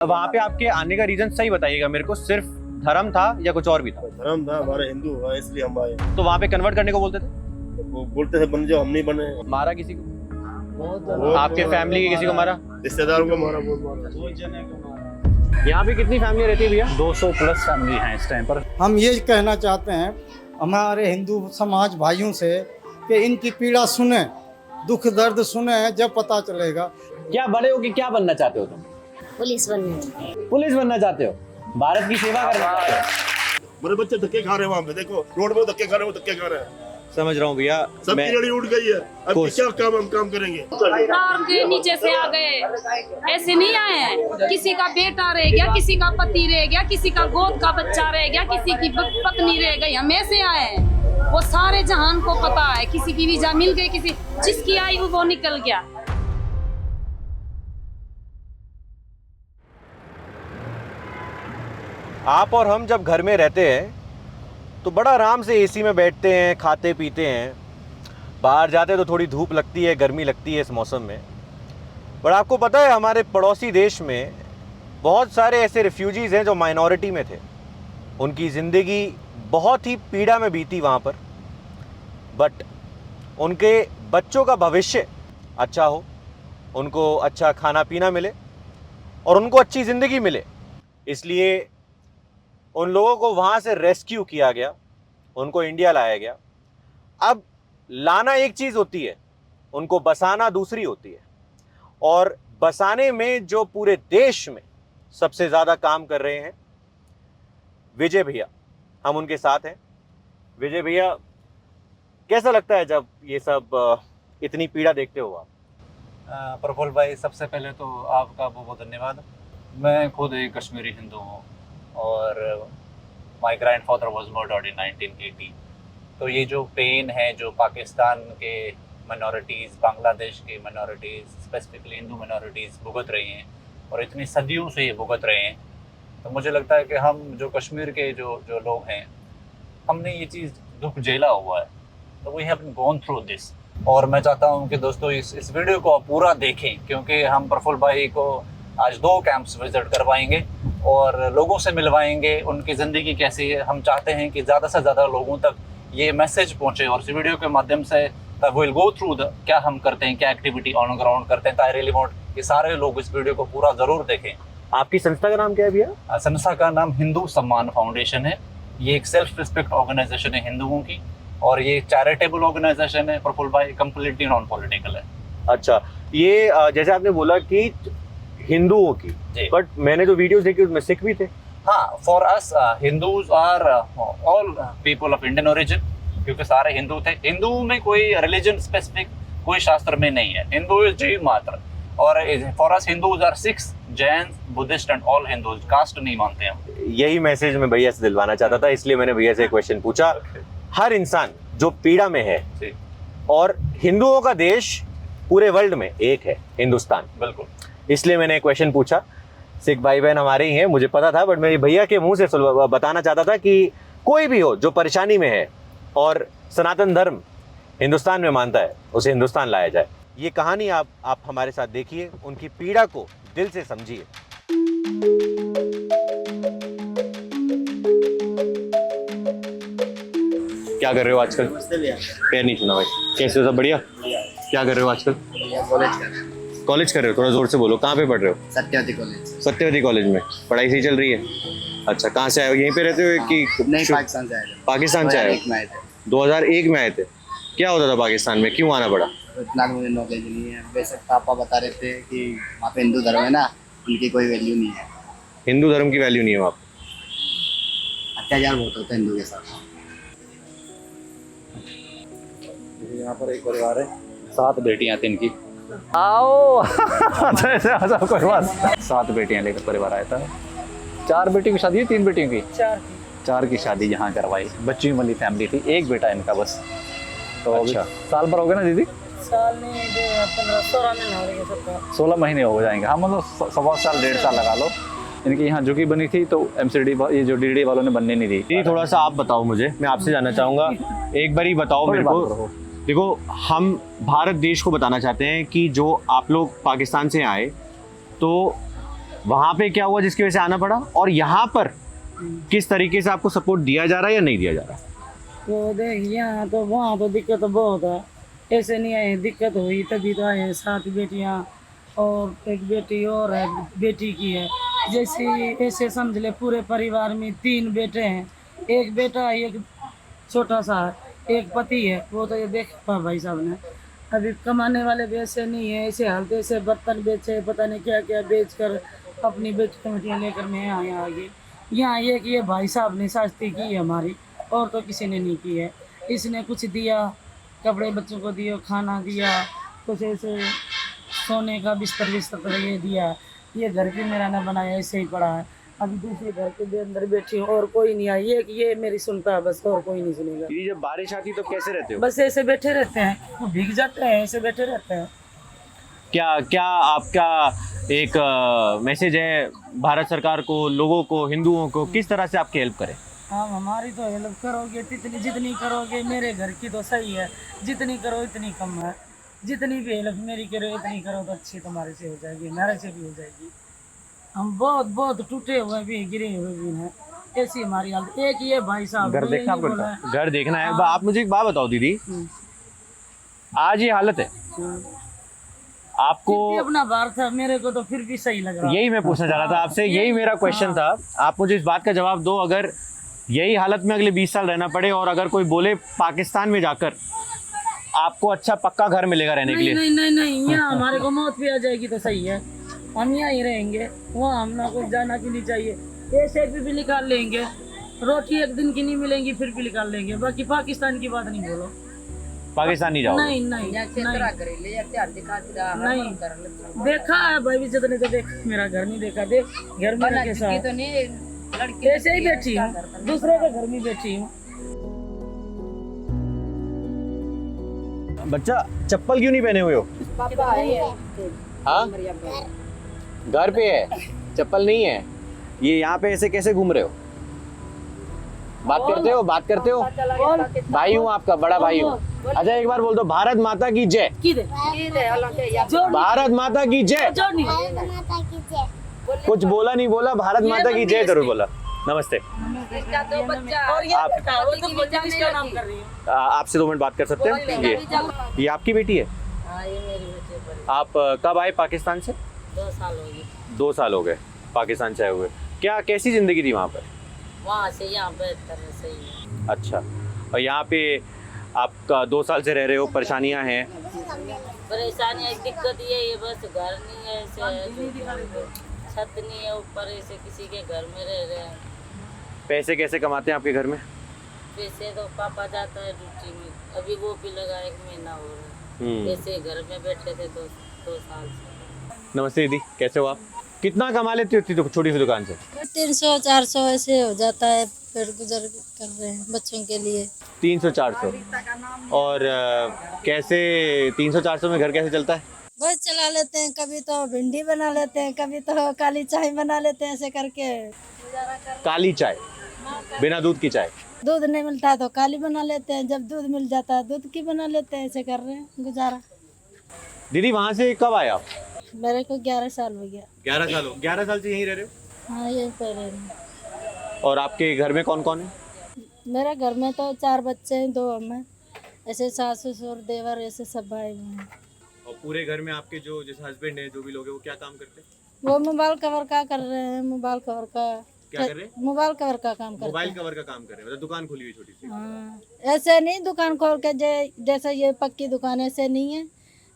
वहाँ पे आपके आने का रीजन सही बताइएगा मेरे को, सिर्फ धर्म था या कुछ और भी था? धर्म था, हमारा हिंदू है इसलिए हम आए। तो वहाँ पे कन्वर्ट करने को बोलते थे? वो बोलते थे बन जाओ, हम नहीं बने। मारा किसी को? आपके फैमिली के किसी को मारा? रिश्तेदारों को मारा, बहुत मारा। यहाँ पे कितनी फैमिली रहती है भैया? 200 प्लस फैमिली हैं इस टाइम पर। हम ये कहना चाहते हैं हमारे हिंदू समाज भाइयों से कि इनकी पीड़ा सुने, दुख दर्द सुने, जब पता चलेगा। क्या बड़े हो कि क्या बनना चाहते हो तुम? पुलिस बनना। पुलिस बनना चाहते हो? भारत की सेवा करना चाहते हो? मेरे बच्चे धक्के खा रहे हैं वहाँ पे, देखो रोड पे धक्के खा रहे हैं, वो धक्के खा रहे हैं। समझ रहा हूँ भैया। सबकी लड़ी उठ गई है, अब क्या काम हम काम करेंगे? तार के नीचे से आ गए, ऐसे नहीं आए हैं। किसी का बेटा रह गया, किसी का पति रह गया, किसी का गोद का बच्चा रह गया, किसी की पत्नी रह गई, हम ऐसे आए हैं। वो सारे जहान को पता है, किसी की वीजा मिल गई, किसी जिसकी आई वो निकल गया। आप और हम जब घर में रहते हैं तो बड़ा आराम से एसी में बैठते हैं, खाते पीते हैं। बाहर जाते हैं तो थोड़ी धूप लगती है, गर्मी लगती है इस मौसम में। पर आपको पता है हमारे पड़ोसी देश में बहुत सारे ऐसे रिफ्यूजीज़ हैं जो माइनॉरिटी में थे। उनकी ज़िंदगी बहुत ही पीड़ा में बीती वहाँ पर, बट उनके बच्चों का भविष्य अच्छा हो, उनको अच्छा खाना पीना मिले और उनको अच्छी ज़िंदगी मिले, इसलिए उन लोगों को वहाँ से रेस्क्यू किया गया, उनको इंडिया लाया गया। अब लाना एक चीज़ होती है, उनको बसाना दूसरी होती है। और बसाने में जो पूरे देश में सबसे ज़्यादा काम कर रहे हैं विजय भैया, हम उनके साथ हैं। विजय भैया, कैसा लगता है जब ये सब इतनी पीड़ा देखते हो आप? प्रफुल्ल भाई, सबसे पहले तो आपका बहुत बहुत धन्यवाद। मैं खुद एक कश्मीरी हिंदू हूँ और माय ग्रैंडफादर वाज मर्डर्ड इन 1980। तो ये जो पेन है जो पाकिस्तान के माइनॉरिटीज़, बांग्लादेश के माइनॉरिटीज़, स्पेसिफिकली हिंदू माइनॉरिटीज़ भुगत रही हैं और इतनी सदियों से ये भुगत रहे हैं, तो मुझे लगता है कि हम जो कश्मीर के जो लोग हैं, हमने ये चीज़ दुख झेला हुआ है, तो we have gone through this. और मैं चाहता हूँ कि दोस्तों इस वीडियो को आप पूरा देखें, क्योंकि हम प्रफुल्ल भाई को आज 2 कैंप्स विजिट करवाएंगे और लोगों से मिलवाएंगे, उनकी ज़िंदगी कैसी है। हम चाहते हैं कि ज़्यादा से ज़्यादा लोगों तक ये मैसेज पहुँचे और इस वीडियो के माध्यम से विल गो थ्रू द क्या हम करते हैं, क्या एक्टिविटी ऑन ग्राउंड करते हैं। आई रियली वांट कि सारे लोग इस वीडियो को पूरा ज़रूर देखें। आपकी संस्था का नाम क्या है भैया? संस्था का नाम हिंदू सम्मान फाउंडेशन है। ये एक सेल्फ रिस्पेक्ट ऑर्गेनाइजेशन है हिंदुओं की, और ये चैरिटेबल ऑर्गेनाइजेशन है प्रफुल्ल भाई, कंप्लीटली नॉन पॉलिटिकल है। अच्छा, ये जैसे आपने बोला कि हिंदुओं की, बट मैंने जो वीडियोस देखी उसमें सिख भी थे। हाँ, for us Hindus are all people of Indian origin, क्योंकि सारे हिंदू थे। हिंदू में कोई रिलीजन स्पेसिफिक कोई शास्त्र में नहीं है, हिंदू इज जीव मात्र। और for us Hindus are Sikhs, Jain, Buddhist and all Hindus, caste नहीं मानते हम। यही मैसेज मैं भैया से दिलवाना चाहता था, इसलिए मैंने भैया से एक क्वेश्चन पूछा। हर इंसान जो पीड़ा में है, और हिंदुओं का देश पूरे वर्ल्ड में एक है, हिंदुस्तान, बिल्कुल, इसलिए मैंने एक क्वेश्चन पूछा। सिख भाई बहन हमारे ही हैं, मुझे पता था, बट मैं भैया के मुंह से बताना चाहता था कि कोई भी हो जो परेशानी में है और सनातन धर्म हिंदुस्तान में मानता है, उसे हिंदुस्तान लाया जाए। ये कहानी आप हमारे साथ देखिए, उनकी पीड़ा को दिल से समझिए। क्या कर रहे हो आजकल? पैर नहीं सुना भाई। कैसे हो, सब बढ़िया? क्या कर रहे हो आजकल? कॉलेज कर रहे हो? थोड़ा जोर से बोलो। कहाँ पे पढ़ रहे हो? सत्यवती कॉलेज। सत्यवती कॉलेज में पढ़ाई सही चल रही है? अच्छा, कहाँ से आए हो? यहीं पे रहते हो कि नहीं, पाकिस्तान से आए थे। पाकिस्तान से आए हो? 2001 में आए थे। क्या होता था पाकिस्तान में, क्यों आना पड़ा? इतना मुझे नॉलेज नहीं है, वैसे पापा बता रहे थे कि वहाँ पे हिंदू धर्म है ना, उनकी कोई वैल्यू नहीं है। हिंदू धर्म की वैल्यू नहीं है वहाँ पे? अत्याचार बहुत होता है हिंदू के साथ। यहाँ पर एक परिवार है, 7 बेटियां थी इनकी। आओ अच्छा कोई बात। 7 बेटियां लेकर परिवार आया था। 4 बेटियों की शादी है, 3 बेटियों की? 4 की शादी यहाँ करवाई। बच्ची वाली फैमिली थी, एक बेटा इनका बस। तो अच्छा, साल भर हो गए ना दीदी? साल में 16 महीने हो गए। 16 महीने हो जाएंगे। हाँ, मतलब 1.25 साल 1.5 साल लगा लो। इनकी यहाँ झुकी बनी थी, तो एमसीडी ये जो डीडी वालों ने बनने नहीं दी। ये थोड़ा सा आप बताओ मुझे, मैं आपसे जानना चाहूँगा, एक बार ही बताओ मेरे को। देखो, हम भारत देश को बताना चाहते हैं कि जो आप लोग पाकिस्तान से आए, तो वहाँ पे क्या हुआ जिसकी वजह से आना पड़ा, और यहाँ पर किस तरीके से आपको सपोर्ट दिया जा रहा है या नहीं दिया जा रहा? तो देख यहाँ तो वहाँ तो दिक्कत बहुत है, ऐसे नहीं आए, दिक्कत हुई तभी तो आए। 7 बेटियाँ और एक बेटी और है, बेटी की है। जैसे ऐसे समझ ले पूरे परिवार में 3 बेटे हैं, एक बेटा एक छोटा सा है, एक पति है, वो तो ये देखा भाई साहब ने। अभी कमाने वाले भी ऐसे नहीं है, ऐसे हालत, ऐसे बर्तन बेचे, पता नहीं क्या क्या बेच कर अपनी बेच कमेटियाँ लेकर मैं आए आगे। यहाँ ये कि ये भाई साहब ने शास्ती की है हमारी, और तो किसी ने नहीं की है। इसने कुछ दिया, कपड़े बच्चों को दिए, खाना दिया, कुछ ऐसे सोने का बिस्तर ये दिया। ये घर भी मेरा ना बनाया, ऐसे ही पड़ा है। अभी दूसरे घर के भी अंदर बैठी हूँ और कोई नहीं आया, ये मेरी सुनता है बस, और कोई नहीं सुनेगा। ये जब बारिश आती तो कैसे रहते हो? बस ऐसे बैठे रहते हैं, वो भीग जाते हैं, ऐसे बैठे रहते हैं। क्या क्या आपका एक मैसेज है भारत सरकार को, लोगों को, हिंदुओं को, किस तरह से आपकी हेल्प करें? हाँ, हमारी तो हेल्प करोगे जितनी करोगे, मेरे घर की तो सही है, जितनी करो इतनी कम है। जितनी भी हेल्प मेरी करो इतनी करो तो अच्छी तुम्हारे से हो जाएगी, मेरे से भी हो जाएगी। हम बहुत बहुत टूटे हुए भी, गिरे हुए भी हैं, ऐसी हमारी हालत। एक ये भाई साहब घर देखना पड़ता, घर देखना है। आप मुझे एक बात बताओ दीदी, आज ये हालत है, आपको अपना बार था, मेरे को तो फिर भी सही लग रहा। यही मैं पूछना चाह रहा था आपसे, यही मेरा क्वेश्चन था। आप मुझे इस बात का जवाब दो, अगर यही हालत में अगले 20 साल रहना पड़े और अगर कोई बोले पाकिस्तान में जाकर आपको अच्छा पक्का घर मिलेगा रहने के लिए? नहीं, यहाँ हमारे को मौत भी आ जाएगी तो सही है, हम यहाँ ही रहेंगे, वहाँ हम ना कुछ जाना भी नहीं चाहिए। पैसे भी निकाल लेंगे, रोटी एक दिन की नहीं मिलेंगी फिर भी निकाल लेंगे, बाकी पाकिस्तान की बात नहीं बोलो। पाकिस्तान नहीं जाओ? नहीं, देखा है भाई भी, जितने तो देख, मेरा घर नहीं देखा, देख घर में कैसा ऐसे ही बैठी हूँ, दूसरे के घर में बैठी हूँ। बच्चा चप्पल क्यों नहीं पहने हुए हो? हाँ, घर पे है, चप्पल नहीं है। ये यहाँ पे ऐसे कैसे घूम रहे हो? बात करते हो? भाई हूँ आपका, बड़ा भाई हूँ। अच्छा एक बार बोल दो, भारत माता की जय। भारत माता की जय। कुछ बोला नहीं बोला, भारत माता की जय जरूर बोला। नमस्ते। आपसे 2 मिनट बात कर सकते हैं? ये आपकी बेटी है? आप कब आए पाकिस्तान से? 2 साल हो गए। 2 साल हो गए पाकिस्तान से आए हुए। क्या कैसी जिंदगी थी वहाँ पर? वहाँ से यहाँ बेहतर है, सही है। अच्छा, और यहाँ पे आपका 2 साल से रह रहे हो, परेशानियाँ हैं? परेशानियाँ दिक्कत ये बस घर नहीं है, ऐसे छत नहीं है ऊपर, ऐसे किसी के घर में रह रहे हैं। पैसे कैसे कमाते हैं आपके घर में? पैसे तो पापा जाता है ड्यूटी में, अभी वो भी लगा 1 महीना हो रहा है। ऐसे घर में बैठे थे 2 साल से। नमस्ते दीदी, कैसे हो आप? कितना कमा लेती होती तो छोटी सी दुकान से? 300-400 ऐसे हो जाता है, फिर गुजर कर रहे हैं बच्चों के लिए। 300-400। और कैसे 300-400 में घर कैसे चलता है? बस चला लेते हैं, कभी तो भिंडी बना लेते हैं, कभी तो काली चाय बना लेते हैं, ऐसे करके। काली चाय, बिना दूध की चाय? दूध नहीं मिलता तो काली बना लेते हैं, जब दूध मिल जाता है दूध की बना लेते हैं, ऐसे कर रहे हैं गुजारा। दीदी वहाँ से कब आए आप? मेरे को 11 साल हो गया। 11 साल से यहीं रह रहे हो? हाँ, यहीं पर रह रहे हैं। और आपके घर में कौन कौन है? मेरे घर में तो 4 बच्चे हैं, 2 हम हैं, ऐसे सास ससुर देवर ऐसे सब भाई हैं। और पूरे घर में आपके जो जैसे हस्बैंड है, जो भी लोग हैं, वो क्या काम करते हैं? वो मोबाइल कवर का कर रहे हैं, मोबाइल कवर का। क्या कर रहे हैं? मोबाइल कवर का काम करते हैं। मोबाइल कवर का काम कर रहे हैं, मतलब दुकान खोली हुई छोटी सी? हाँ, ऐसे नहीं दुकान खोल के जैसे ये पक्की दुकान ऐसे नहीं है,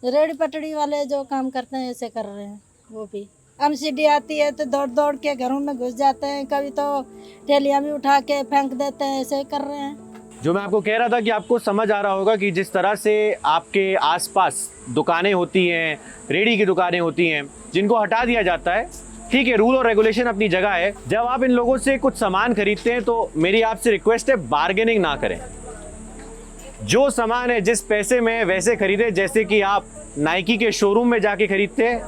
रेडी पटड़ी वाले जो काम करते हैं ऐसे कर रहे हैं। वो भी एमसीडी आती है तो दौड़ दौड़ के घरों में घुस जाते हैं, कभी तो ठेलियाँ भी उठा के फेंक देते हैं, ऐसे कर रहे हैं। जो मैं आपको कह रहा था कि आपको समझ आ रहा होगा कि जिस तरह से आपके आसपास दुकानें होती हैं, रेडी की दुकानें होती हैं, जिनको हटा दिया जाता है। ठीक है, रूल और रेगुलेशन अपनी जगह है। जब आप इन लोगों से कुछ सामान खरीदते हैं तो मेरी आपसे रिक्वेस्ट है, बार्गेनिंग ना करें। जो सामान है जिस पैसे में वैसे खरीदे, जैसे कि आप नाइकी के शोरूम में जाके खरीदते हैं,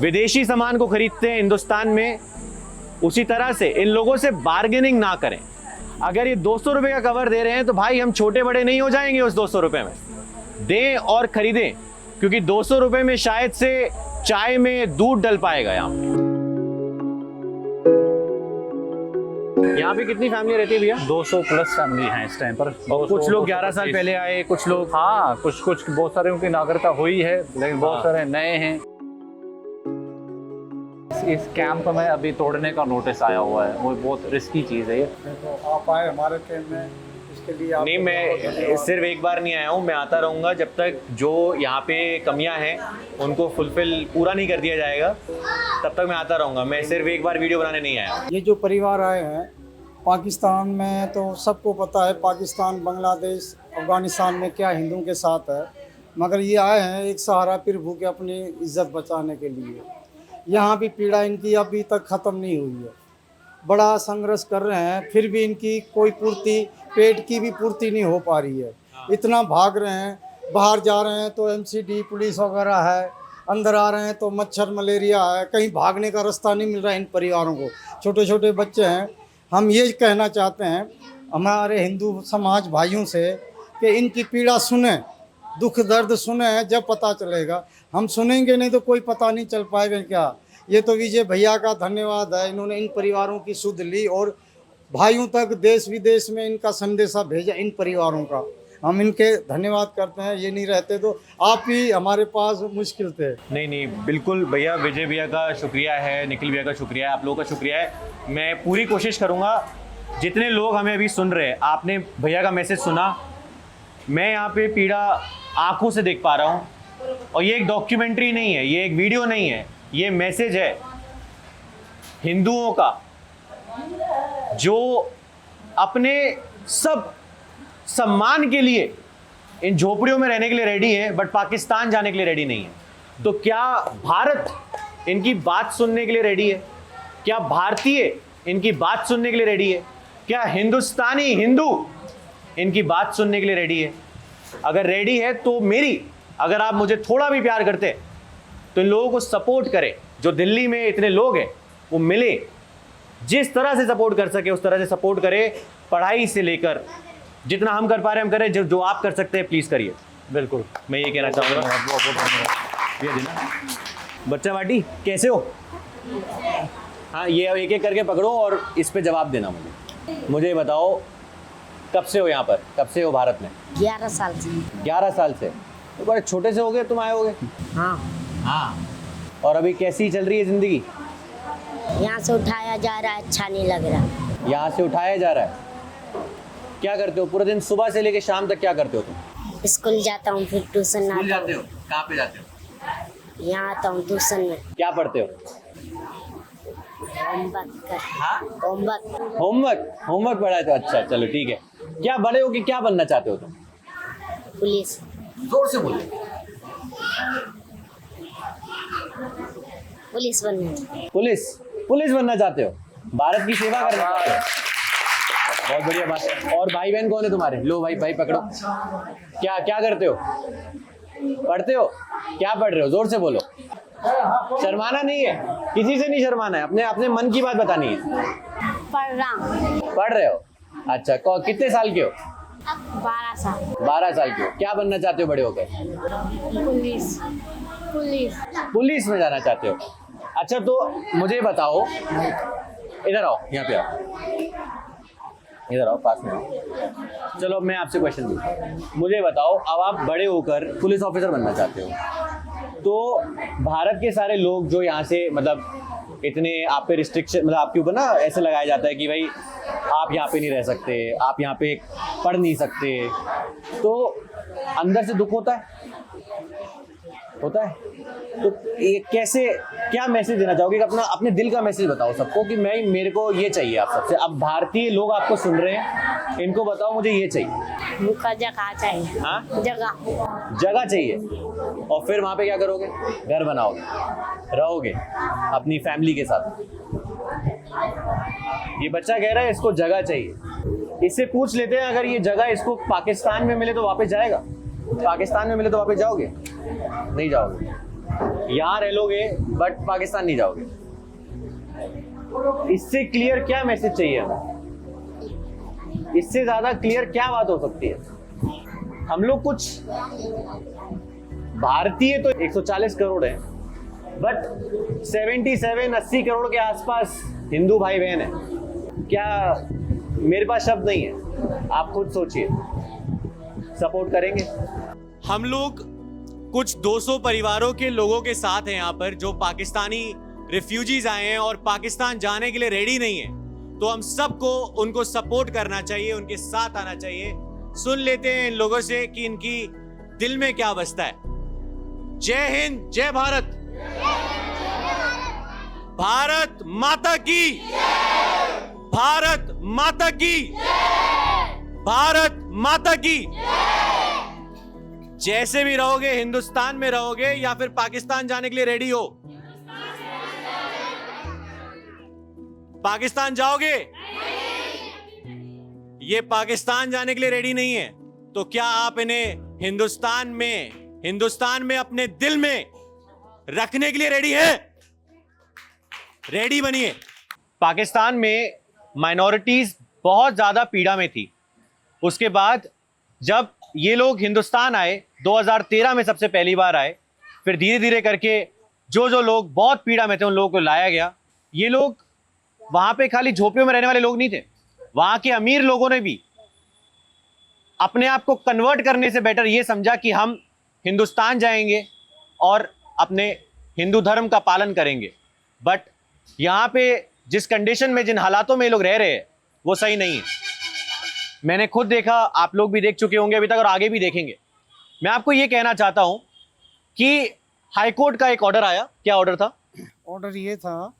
विदेशी सामान को खरीदते हैं हिंदुस्तान में, उसी तरह से इन लोगों से बार्गेनिंग ना करें। अगर ये 200 रुपये का कवर दे रहे हैं तो भाई हम छोटे बड़े नहीं हो जाएंगे उस 200 रुपये में। दें और खरीदें, क्योंकि 200 रुपये में शायद से चाय में दूध डल पाएगा यहाँ। यहाँ पे कितनी फैमिली रहती है भैया? 200 प्लस फैमिली हैं इस टाइम पर। कुछ लोग 11 साल पहले आए, कुछ लोग हाँ, कुछ बहुत सारे उनकी नागरिकता हुई है, लेकिन बहुत सारे नए हैं। इस कैंप में अभी तोड़ने का नोटिस आया हुआ है, वो बहुत रिस्की चीज़ है ये। तो आप आए हमारे कैंप में, इसके लिए आप नहीं, मैं सिर्फ एक बार नहीं आया हूँ, मैं आता रहूँगा जब तक जो यहाँ पे कमियाँ हैं उनको फुलफिल पूरा नहीं कर दिया जाएगा, तब तक मैं आता रहूँगा। मैं सिर्फ एक बार वीडियो बनाने नहीं आया हूँ। ये जो परिवार आए हैं पाकिस्तान में, तो सबको पता है पाकिस्तान, बांग्लादेश, अफगानिस्तान में क्या हिंदुओं के साथ है, मगर ये आए हैं एक सहारा प्रभु के अपनी इज्जत बचाने के लिए। यहाँ भी पीड़ा इनकी अभी तक ख़त्म नहीं हुई है, बड़ा संघर्ष कर रहे हैं, फिर भी इनकी कोई पूर्ति, पेट की भी पूर्ति नहीं हो पा रही है। इतना भाग रहे हैं, बाहर जा रहे हैं तो एमसीडी पुलिस वगैरह है, अंदर आ रहे हैं तो मच्छर मलेरिया है, कहीं भागने का रास्ता नहीं मिल रहा है इन परिवारों को। छोटे छोटे बच्चे हैं। हम ये कहना चाहते हैं हमारे हिंदू समाज भाइयों से कि इनकी पीड़ा सुने, दुख दर्द सुने, जब पता चलेगा। हम सुनेंगे नहीं तो कोई पता नहीं चल पाएगा क्या। ये तो विजय भैया का धन्यवाद है, इन्होंने इन परिवारों की सुध ली और भाइयों तक देश विदेश में इनका संदेशा भेजा इन परिवारों का। हम इनके धन्यवाद करते हैं। ये नहीं रहते तो आप ही हमारे पास मुश्किल थे। नहीं नहीं, बिल्कुल भैया, विजय भैया का शुक्रिया है, निखिल भैया का शुक्रिया है, आप लोगों का शुक्रिया है। मैं पूरी कोशिश करूँगा, जितने लोग हमें अभी सुन रहे हैं, आपने भैया का मैसेज सुना, मैं यहाँ पे पीड़ा आंखों से देख पा रहा हूँ। और ये एक डॉक्यूमेंट्री नहीं है, ये एक वीडियो नहीं है, ये मैसेज है हिंदुओं का जो अपने सब सम्मान के लिए इन झोपड़ियों में रहने के लिए रेडी है, बट पाकिस्तान जाने के लिए रेडी नहीं है। तो क्या भारत इनकी बात सुनने के लिए रेडी है? क्या भारतीय इनकी बात सुनने के लिए रेडी है? क्या हिंदुस्तानी हिंदू इनकी बात सुनने के लिए रेडी है? अगर रेडी है तो अगर आप मुझे थोड़ा भी प्यार करते तो इन लोगों को सपोर्ट करें। जो दिल्ली में इतने लोग हैं वो मिले, जिस तरह से सपोर्ट कर सके उस तरह से सपोर्ट करें। पढ़ाई से लेकर जितना हम कर पा रहे हैं हम करें, जो आप कर सकते हैं प्लीज़ करिए। बिल्कुल, मैं ये कहना चाहूँगा। ये देना बच्चा बाटी, कैसे हो? हाँ, ये एक एक करके पकड़ो और इस पे जवाब देना। मुझे बताओ, कब से हो यहाँ पर, कब से हो भारत में? 11 साल से। 11 साल से? तो बड़े छोटे से हो गए तुम आए होगे। हाँ हाँ। और अभी कैसी चल रही है ज़िंदगी? यहाँ से उठाया जा रहा है, अच्छा नहीं लग रहा। यहाँ से उठाया जा रहा है? क्या करते हो पूरे दिन, सुबह से लेकर शाम तक क्या करते हो तुम? स्कूल जाता हूँ, फिर ट्यूशन आता हूँ। जाते हो? कहाँ पे जाते हो? यहाँ आता हूँ ट्यूशन में। क्या पढ़ते हो? होमवर्क पढ़ा है तो अच्छा, चलो ठीक है। क्या बड़े हो के क्या बनना चाहते हो तुम? पुलिस। जोर से बोलो। पुलिस बनना। पुलिस बनना चाहते हो? भारत की सेवा करना चाहते हो? बहुत बढ़िया बात है। और भाई बहन कौन है तुम्हारे? लो भाई पकड़ो। क्या करते हो? पढ़ते हो? क्या पढ़ रहे हो? जोर से बोलो। शर्माना नहीं है, किसी से नहीं शर्माना है, अपने मन की बात बतानी है। पढ़ रहे हो? अच्छा, कितने साल के हो? 12 साल। 12 साल के हो। क्या बनना चाहते हो बड़े होकर? पुलिस में जाना चाहते हो? अच्छा, तो मुझे बताओ, इधर आओ, यहाँ पे आओ, इधर आओ, पास में आओ। चलो मैं आपसे क्वेश्चन पूछूं, मुझे बताओ, अब आप बड़े होकर पुलिस ऑफिसर बनना चाहते हो, तो भारत के सारे लोग जो यहाँ से मतलब इतने आप पे रिस्ट्रिक्शन, मतलब आपके ऊपर ना ऐसे लगाया जाता है कि भाई आप यहाँ पे नहीं रह सकते, आप यहाँ पे पढ़ नहीं सकते, तो अंदर से दुख होता है। तो ये कैसे, क्या मैसेज देना चाहोगे? अपने दिल का मैसेज बताओ सबको कि मेरे को ये चाहिए आप सबसे। अब भारतीय लोग आपको सुन रहे हैं, इनको बताओ मुझे ये चाहिए। मुझे जगह चाहिए। हाँ, जगह चाहिए। और फिर वहाँ पे क्या करोगे? घर बनाओगे, रहोगे अपनी फैमिली के साथ। ये बच्चा कह रहा है इसको जगह चाहिए। इससे पूछ लेते हैं, अगर ये जगह इसको पाकिस्तान में मिले तो वापस जाएगा? पाकिस्तान में मिले तो वापस जाओगे? नहीं जाओगे। यहाँ रह लोगे बट पाकिस्तान नहीं जाओगे। इससे क्लियर क्या मैसेज चाहिए हमें? इससे ज्यादा क्लियर क्या बात हो सकती है? हम लोग कुछ भारतीय तो 140 करोड़ है, बट 77-80 करोड़ के आसपास हिंदू भाई बहन है। क्या मेरे पास शब्द नहीं है, आप खुद सोचिए, सपोर्ट करेंगे? हम लोग कुछ 200 परिवारों के लोगों के साथ हैं यहाँ पर, जो पाकिस्तानी रिफ्यूजीज आए हैं और पाकिस्तान जाने के लिए रेडी नहीं है। तो हम सबको उनको सपोर्ट करना चाहिए, उनके साथ आना चाहिए। सुन लेते हैं इन लोगों से कि इनकी दिल में क्या बसता है। जय हिंद, जय भारत, भारत माता की, भारत माता की, भारत माता की। जैसे भी रहोगे, हिंदुस्तान में रहोगे या फिर पाकिस्तान जाने के लिए रेडी हो? पाकिस्तान जाओगे? ये पाकिस्तान जाने के लिए रेडी नहीं है, तो क्या आप इन्हें हिंदुस्तान में अपने दिल में रखने के लिए रेडी है? रेडी बनिए। पाकिस्तान में माइनॉरिटीज बहुत ज्यादा पीड़ा में थी। उसके बाद जब ये लोग हिंदुस्तान आए, 2013 में सबसे पहली बार आए, फिर धीरे धीरे करके जो लोग बहुत पीड़ा में थे उन लोगों को लाया गया। ये लोग वहां पे खाली झोपड़ियों में रहने वाले लोग नहीं थे, वहां के अमीर लोगों ने भी अपने आप को कन्वर्ट करने से बेटर ये समझा कि हम हिंदुस्तान जाएंगे और अपने हिंदू धर्म का पालन करेंगे। बट यहाँ पे जिस कंडीशन में, जिन हालातों में ये लोग रह रहे हैं, वो सही नहीं है। मैंने खुद देखा, आप लोग भी देख चुके होंगे अभी तक और आगे भी देखेंगे। मैं आपको ये कहना चाहता हूं कि हाईकोर्ट का एक ऑर्डर आया। क्या ऑर्डर था? ऑर्डर ये था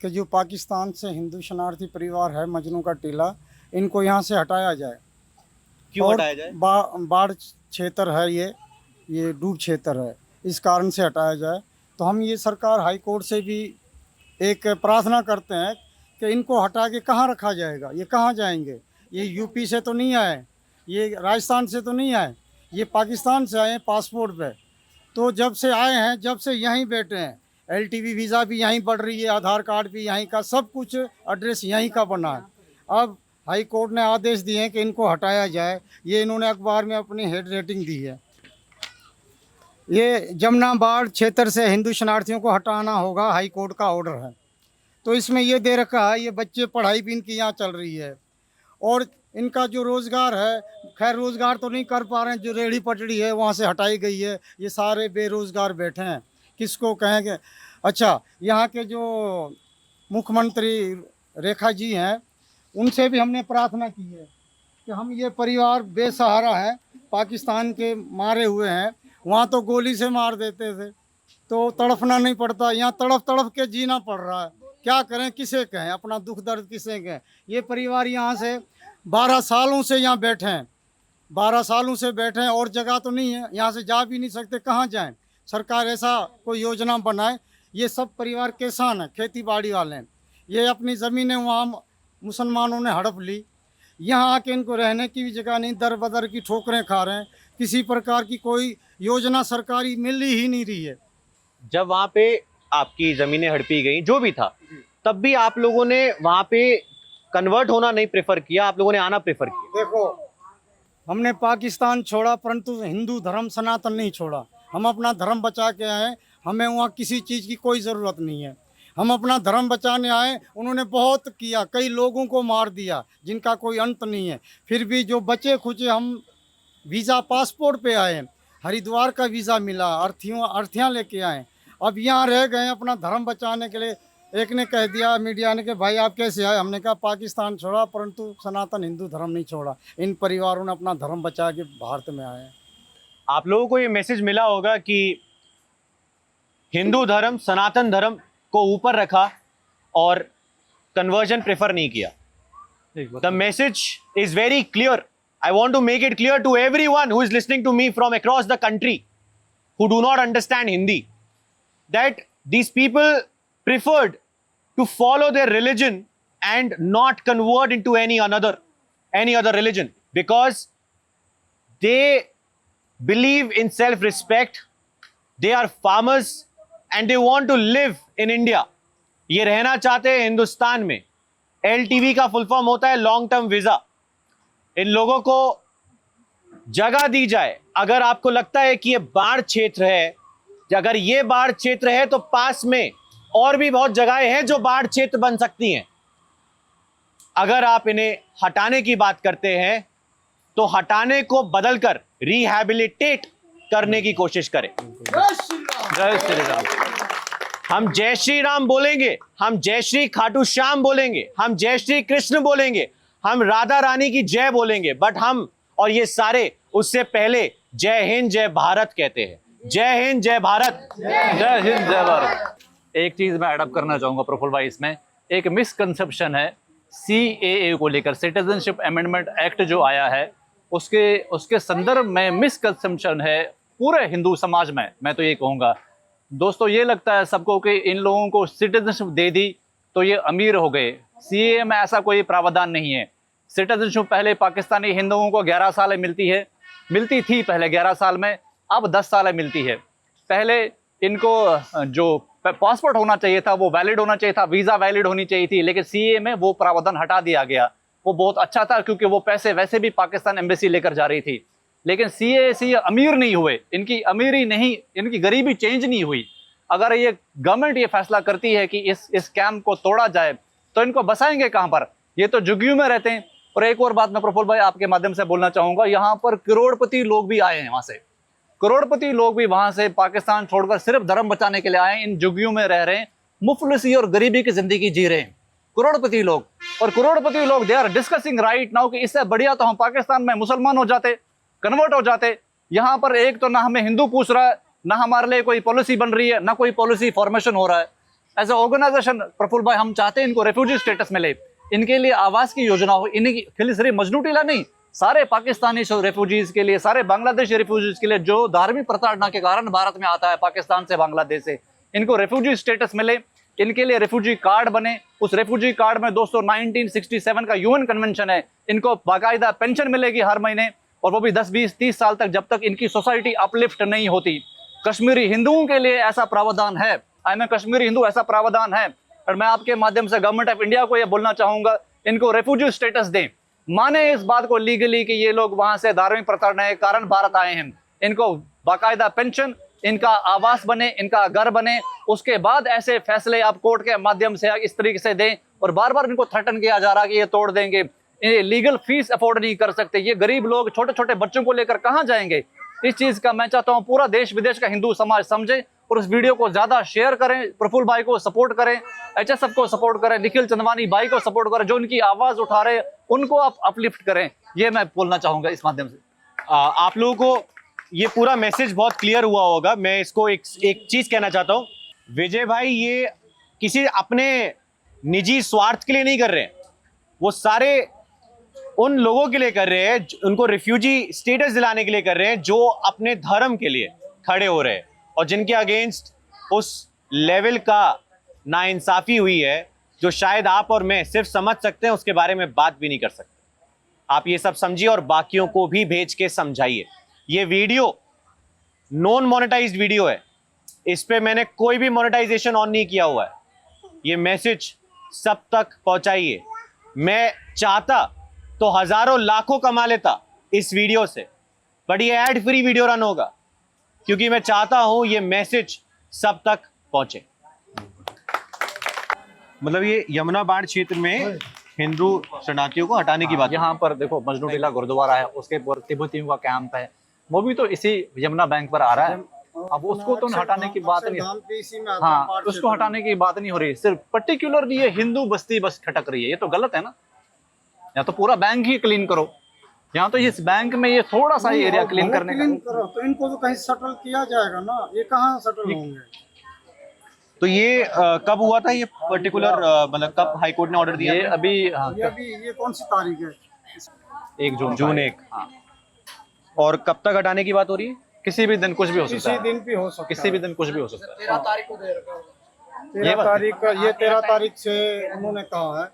कि जो पाकिस्तान से हिंदू शरणार्थी परिवार है मजनू का टीला, इनको यहाँ से हटाया जाए। क्यों हटाया जाए? बाढ़ क्षेत्र है, ये डूब क्षेत्र है, इस कारण से हटाया जाए। तो हम ये सरकार हाई कोर्ट से भी एक प्रार्थना करते हैं कि इनको हटा के कहाँ रखा जाएगा, ये कहाँ जाएंगे? ये यूपी से तो नहीं आए, ये राजस्थान से तो नहीं आए, ये पाकिस्तान से आए हैं पासपोर्ट पे। तो जब से आए हैं, जब से यहीं बैठे हैं, LTV वीज़ा भी यहीं बढ़ रही है, आधार कार्ड भी यहीं का, सब कुछ एड्रेस यहीं का बना है। अब हाई कोर्ट ने आदेश दिए हैं कि इनको हटाया जाए। ये इन्होंने अखबार में अपनी हेड रेटिंग दी है। ये जमुना बाढ़ क्षेत्र से हिंदू शरणार्थियों को हटाना होगा, हाई कोर्ट का ऑर्डर है। तो इसमें ये दे रखा है, ये बच्चे पढ़ाई भी इनकी यहाँ चल रही है और इनका जो रोज़गार है, खैर रोज़गार तो नहीं कर पा रहे हैं, जो रेहड़ी पटड़ी है वहाँ से हटाई गई है, ये सारे बेरोज़गार बैठे हैं, किसको कहेंगे? अच्छा, यहाँ के जो मुख्यमंत्री रेखा जी हैं, उनसे भी हमने प्रार्थना की है कि हम ये परिवार बेसहारा है, पाकिस्तान के मारे हुए हैं, वहाँ तो गोली से मार देते थे, तो तड़फना नहीं पड़ता, यहाँ तड़फ तड़फ के जीना पड़ रहा है। क्या करें, किसे कहें, अपना दुख दर्द किसे कहें? ये परिवार यहाँ से 12 सालों से यहाँ बैठे हैं, 12 सालों से बैठे हैं और जगह तो नहीं है, यहाँ से जा भी नहीं सकते, कहाँ जाएं? सरकार ऐसा कोई योजना बनाए। ये सब परिवार किसान हैं, खेती बाड़ी वाले हैं, ये अपनी ज़मीनें वहाँ मुसलमानों ने हड़प ली, यहाँ आके इनको रहने की भी जगह नहीं, दर बदर की ठोकरें खा रहे हैं, किसी प्रकार की कोई योजना सरकारी मिल ही नहीं रही है। जब वहाँ पे आपकी ज़मीनें हड़पी गई, जो भी था, तब भी आप लोगों ने वहाँ पे कन्वर्ट होना नहीं प्रेफर किया, आप लोगों ने आना प्रेफर किया। देखो, हमने पाकिस्तान छोड़ा परंतु हिंदू धर्म सनातन नहीं छोड़ा। हम अपना धर्म बचा के आए, हमें वहाँ किसी चीज़ की कोई ज़रूरत नहीं है। हम अपना धर्म बचाने आए, उन्होंने बहुत किया, कई लोगों को मार दिया जिनका कोई अंत नहीं है। फिर भी जो बचे खुचे, हम वीज़ा पासपोर्ट पे आए, हरिद्वार का वीज़ा मिला, अर्थियाँ लेके आए, अब यहाँ रह गए अपना धर्म बचाने के लिए। एक ने कह दिया मीडिया ने कि भाई आप कैसे आए? हमने कहा पाकिस्तान छोड़ा परंतु सनातन हिंदू धर्म नहीं छोड़ा। इन परिवारों ने अपना धर्म बचा के भारत में आए हैं। आप लोगों को ये मैसेज मिला होगा कि हिंदू धर्म, सनातन धर्म को ऊपर रखा और कन्वर्जन प्रेफर नहीं किया। The message is very clear. I want to make it clear to everyone who is listening to me from across the country who do not understand Hindi that these people preferred to follow their religion and not convert into any other religion because they believe in self-respect, they are farmers and they want to live in India. ये रहना चाहते हैं हिंदुस्तान में। LTV का full form होता है long term visa. इन लोगों को जगह दी जाए। अगर आपको लगता है कि ये बाढ़ क्षेत्र है, अगर ये बाढ़ क्षेत्र है तो पास में और भी बहुत जगहें हैं जो बाढ़ क्षेत्र बन सकती हैं। अगर आप इन्हें हटाने की बात करते हैं तो हटाने को बदलकर रिहैबिलिटेट करने की कोशिश करें। जय श्री राम। हम जय श्री राम बोलेंगे, हम जय श्री खाटू श्याम बोलेंगे, हम जय श्री कृष्ण बोलेंगे, हम राधा रानी की जय बोलेंगे, बट हम और ये सारे उससे पहले जय हिंद जय भारत कहते हैं। जय हिंद जय भारत। जय हिंद जय भारत। एक चीज मैं एडअप करना चाहूंगा प्रफुल्ल भाई, इसमें एक मिसकंसेप्शन है CAA को लेकर, सिटीजनशिप अमेंडमेंट एक्ट जो आया है उसके संदर्भ में मिसकंसेप्शन है पूरे हिंदू समाज में। मैं तो ये कहूँगा दोस्तों, ये लगता है सबको कि इन लोगों को सिटीजनशिप दे दी तो ये अमीर हो गए। CAA में ऐसा कोई प्रावधान नहीं है। सिटीजनशिप पहले पाकिस्तानी हिंदुओं को 11 साल मिलती थी पहले 11 साल में, अब 10 साल मिलती है। पहले इनको जो पासपोर्ट होना चाहिए था वो वैलिड होना चाहिए था, वीज़ा वैलिड होनी चाहिए थी, लेकिन CAA में वो प्रावधान हटा दिया गया। वो बहुत अच्छा था क्योंकि वो पैसे वैसे भी पाकिस्तान एम्बेसी लेकर जा रही थी। लेकिन CAA से ये अमीर नहीं हुए, इनकी अमीरी नहीं, इनकी गरीबी चेंज नहीं हुई। अगर ये गवर्नमेंट ये फैसला करती है कि इस कैंप को तोड़ा जाए तो इनको बसाएंगे कहाँ पर? ये तो झुग्गियों में रहते हैं। और एक और बात मैं प्रफुल्ल भाई आपके माध्यम से बोलना चाहूँगा, यहाँ पर करोड़पति लोग भी आए हैं वहाँ से, करोड़पति लोग भी वहाँ से पाकिस्तान छोड़कर सिर्फ धर्म बचाने के लिए आए हैं। इन झुग्गियों में रह रहे हैं, मुफलिसी और गरीबी की जिंदगी जी रहे हैं करोड़पति लोग। और करोड़पति लोग they are discussing right now कि इससे बढ़िया तो हम पाकिस्तान में मुसलमान हो जाते, कन्वर्ट हो जाते। यहाँ पर एक तो ना हमें हिंदू पूछ रहा है, ना हमारे लिए कोई पॉलिसी बन रही है, ना कोई पॉलिसी फॉर्मेशन हो रहा है। एज ए ऑर्गेनाइजेशन प्रफुल्ल भाई हम चाहते हैं इनको रेफ्यूजी स्टेटस मिले, इनके लिए आवास की योजना हो। इनकी खाली सिर्फ मजनू टीला नहीं, सारे पाकिस्तानी रेफ्यूजीज के लिए, सारे बांग्लादेशी रेफ्यूजीज के लिए जो धार्मिक प्रताड़ना के कारण भारत में आता है पाकिस्तान से, बांग्लादेश से, इनको रेफ्यूजी स्टेटस मिले, इनके लिए रेफ्यूजी कार्ड बने। उस रेफ्यूजी कार्ड में दोस्तों 1967 का UN कन्वेंशन है, इनको बाकायदा पेंशन मिलेगी हर महीने, और वो भी 10, 20, 30 साल तक, जब तक इनकी सोसाइटी अपलिफ्ट नहीं होती। कश्मीरी हिंदुओं के लिए ऐसा प्रावधान है, आई एम कश्मीरी हिंदू, ऐसा प्रावधान है। और मैं आपके माध्यम से गवर्नमेंट ऑफ इंडिया को यह बोलना चाहूंगा, इनको रेफ्यूजी स्टेटस दें, माने इस बात को लीगली कि ये लोग वहां से धार्मिक प्रताड़ना के कारण भारत आए हैं। इनको बाकायदा पेंशन, इनका आवास बने, इनका घर बने। उसके बाद ऐसे फैसले आप कोर्ट के माध्यम से इस तरीके से दें। और बार बार इनको थ्रेटन किया जा रहा है कि ये तोड़ देंगे, ये लीगल फीस अफोर्ड नहीं कर सकते, ये गरीब लोग छोटे छोटे बच्चों को लेकर कहाँ जाएंगे? इस चीज का मैं चाहता हूँ पूरा देश विदेश का हिंदू समाज समझे और उस वीडियो को ज्यादा शेयर करें, प्रफुल्ल भाई को सपोर्ट करें, HSF को सपोर्ट करें, निखिल चंदवानी भाई को सपोर्ट करें, जो उनकी आवाज उठा रहे उनको आप अपलिफ्ट करें। ये मैं बोलना चाहूंगा इस माध्यम से। आप लोगों को ये पूरा मैसेज बहुत क्लियर हुआ होगा। मैं इसको एक चीज कहना चाहता हूँ, विजय भाई ये किसी अपने निजी स्वार्थ के लिए नहीं कर रहे हैं, वो सारे उन लोगों के लिए कर रहे हैं, उनको रिफ्यूजी स्टेटस दिलाने के लिए कर रहे हैं, जो अपने धर्म के लिए खड़े हो रहे हैं और जिनके अगेंस्ट उस लेवल का नाइंसाफी हुई है जो शायद आप और मैं सिर्फ समझ सकते हैं, उसके बारे में बात भी नहीं कर सकते। आप ये सब समझिए और बाकियों को भी भेज के समझाइए। ये वीडियो नॉन मोनेटाइज्ड वीडियो है, इस पे मैंने कोई भी मोनेटाइजेशन ऑन नहीं किया हुआ है। ये मैसेज सब तक पहुंचाइए। मैं चाहता तो हजारों लाखों कमा लेता इस वीडियो से, बट ये एड फ्री वीडियो रन होगा क्योंकि मैं चाहता हूं ये मैसेज सब तक पहुंचे। मतलब ये यमुना बाढ़ क्षेत्र में हिंदू शरणार्थियों को हटाने की बात। यहाँ पर देखो मजनू टीला गुरुद्वारा है, उसके ऊपर तिब्बतियों का कैंप है, वो भी तो इसी यमुना बैंक पर आ रहा है। अब उसको तो हटाने की बात नहीं, हाँ उसको हटाने की बात नहीं हो रही, सिर्फ पर्टिकुलर ये हिंदू बस्ती बस खटक रही है। ये तो गलत है ना, या तो पूरा बैंक ही क्लीन करो। यहाँ तो इस बैंक में ये थोड़ा सा एरिया क्लीन करने का करो तो इनको तो कहीं सेटल किया जाएगा ना, ये कहाँ सेटल होंगे? तो ये कब हुआ था ये पर्टिकुलर, मतलब कब हाई कोर्ट ने ऑर्डर दिया? ये अभी, हाँ, ये कौन सी तारीख है? 1 जून। जून 1। हाँ। और कब तक हटाने की बात हो रही है? किसी भी दिन कुछ भी हो सकता है, किसी दिन भी हो सकता है, किसी भी दिन कुछ भी हो सकता है। 13 तारीख को दे रखा है, 13 तारीख का, ये 13 तारीख से उन्होंने कहा है,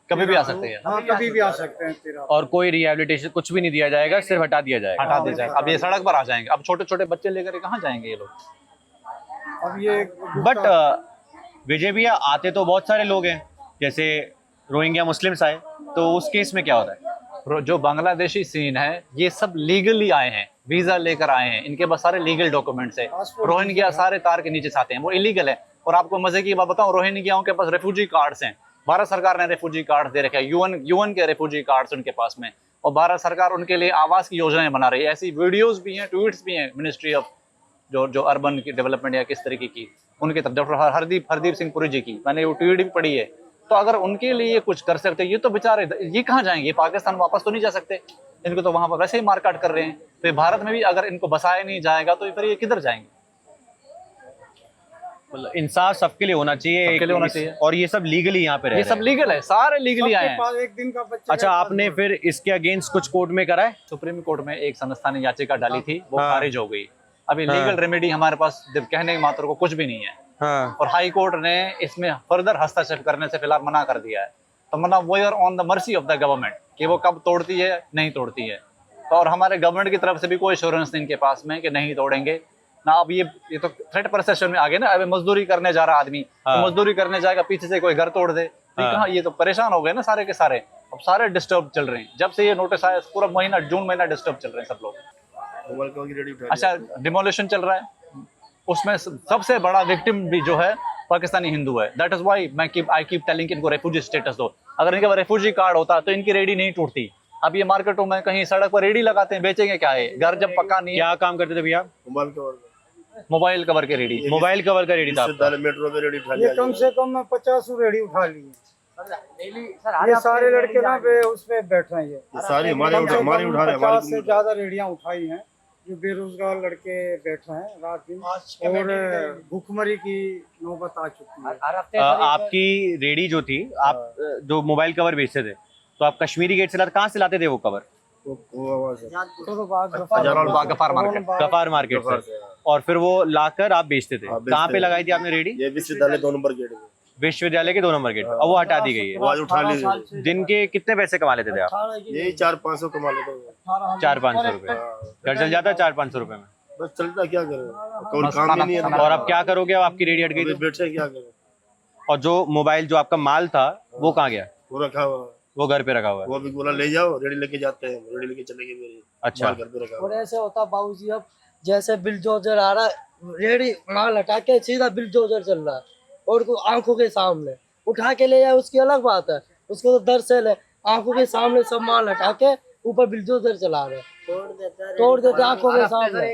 कभी भी आ सकते हैं। हाँ कभी भी आ सकते हैं 13। और कोई रिहैबिलिटेशन कुछ भी नहीं दिया जाएगा, सिर्फ हटा दिया जाएगा। हटा दिया जाएगा। अब ये सड़क पर आ जाएंगे, अब छोटे छोटे बच्चे लेकर कहाँ जाएंगे ये लोग? अब ये बट विजय भैया आते तो बहुत सारे लोग हैं, जैसे रोहिंग्या मुस्लिम्स आए, तो उस केस में क्या होता है? जो बांग्लादेशी सीन है ये सब लीगली आए हैं, वीजा लेकर आए हैं, इनके पास सारे लीगल डॉक्यूमेंट्स है। रोहिंग्या सारे तार के नीचे से आते हैं, वो इलीगल है। और आपको मजे की बात बताऊं, रोहिंग्याओं के पास रेफ्यूजी कार्ड्स हैं, भारत सरकार ने रेफ्यूजी कार्ड दे रखे हैं, यूएन के रेफ्यूजी कार्ड्स उनके पास में, और भारत सरकार उनके लिए आवास की योजनाएं बना रही है। ऐसी वीडियोस भी हैं, ट्वीट्स भी हैं मिनिस्ट्री ऑफ जो अर्बन की डेवलपमेंट या किस तरीके की उनकी तरफ, डॉक्टर हरदीप सिंह पुरी जी की मैंने वो ट्वीट भी पढ़ी है। तो अगर उनके लिए कुछ कर सकते, ये तो बेचारे ये कहाँ जाएंगे, पाकिस्तान वापस तो नहीं जा सकते, इनको तो वहां पर वैसे ही मारकाट कर रहे हैं। तो भारत में भी अगर इनको बसाया नहीं जाएगा तो फिर ये किधर जाएंगे। मतलब इंसाफ सबके लिए होना चाहिए, सबके लिए होना चाहिए। और ये सब लीगली यहाँ पे रह ये रहे सब लीगल है, सारे लीगली आए हैं। एक दिन का बच्चा। अच्छा, आपने फिर इसके अगेंस्ट कुछ कोर्ट में करा है? सुप्रीम कोर्ट में एक संस्था ने याचिका डाली थी, वो हाँ। खारिज हो गई। अभी हाँ। लीगल रेमेडी हमारे पास कहने की मात्र को कुछ भी नहीं है। हाँ। और हाई कोर्ट ने इसमें फर्दर हस्तक्षेप करने से फिलहाल मना कर दिया है। तो मतलब we are on the mercy of the government कि वो कब तोड़ती है नहीं तोड़ती है। तो और हमारे गवर्नमेंट की तरफ से भी कोई एश्योरेंस नहीं इनके पास में कि नहीं तोड़ेंगे ना। अब ये तो थ्रेट परसेप्शन में आ गए ना। अब मजदूरी करने जा रहा आदमी, हाँ। तो मजदूरी करने जाएगा, पीछे से कोई घर तोड़ दे, तो हाँ। कहाँ, ये तो परेशान हो गए ना सारे के सारे। अब सारे डिस्टर्ब चल रहे हैं जब से ये नोटिस आया, पूरा महीना जून महीना डिस्टर्ब चल रहे हैं सब लोग। मोबाइल कवर की रेडी उठा अच्छा, डिमोलिशन चल रहा है, उसमें सबसे बड़ा विक्टिम भी जो है पाकिस्तानी हिंदू है। That is why I keep telling इनको रेफ्यूजी स्टेटस दो। अगर इनके पास रेफ्यूजी कार्ड होता तो इनकी रेडी नहीं टूटती। अब ये मार्केटों में कहीं सड़क पर रेडी लगाते हैं, बेचेंगे क्या है, घर जब पक्का नहीं है। क्या काम करते थे भैया? मोबाइल कवर मोबाइल कवर के रेडी। मोबाइल कवर का रेडी था आपका? विश्वविद्यालय मेट्रो पे रेडी उठा ये लिया। कम से कम 50 रेडी उठा ली है। ये सारे लड़के ना पे उस पे बैठ रहे हैं। ये सारी हमारे उठा रहे हैं, 50 से ज्यादा रेडियां उठाई हैं जो बेरोजगार लड़के बैठ रहे हैं रात दिन, और भूखमरी की नौबत आ चुकी है। आपकी रेडी जो थी, आप जो मोबाइल कवर बेचते थे, तो आप कश्मीरी गेट से लाते, कहाँ से लाते थे वो कवर? वो आवाज है। गफार मार्केट। गफार मार्केट से। और फिर वो लाकर आप बेचते थे। कहाँ पे लगाई थी आपने रेडी? ये विश्वविद्यालय 2 नंबर गेट में। विश्वविद्यालय के 2 नंबर गेट। अब वो हटा दी गई है। आवाज उठा ली। दिन के कितने पैसे कमा लेते थे आप? यही 400-500 कमा लेते हैं। 400-500 रुपए घर चल जाता है 400-500 रुपए में? बस चलता क्या करें, कोई काम ही नहीं है। और अब क्या करोगे? अब आपकी रेडी हट गई तो? बैठे क्या करें। और जो मोबाइल, जो आपका माल था, वो कहाँ गया? वो रखा हुआ है। वो घर पे रखा हुआ है। वो भी बोला ले जाओ, रेडी लेके जाते हैं, रेडी लेके चले गए मेरे। अच्छा। घर पे रखा हुआ और है। ऐसे होता बाबूजी, अब जैसे बिलडोजर आ रहा, रेडी माल हटा के सीधा बिलडोजर चल रहा है और आंखों के सामने उठा के ले जाए, उसकी अलग बात है, उसको तो दरअसल है आंखों के सामने सब माल हटा के ऊपर बिलडोजर चला रहे, तोड़ देते आंखों के सामने।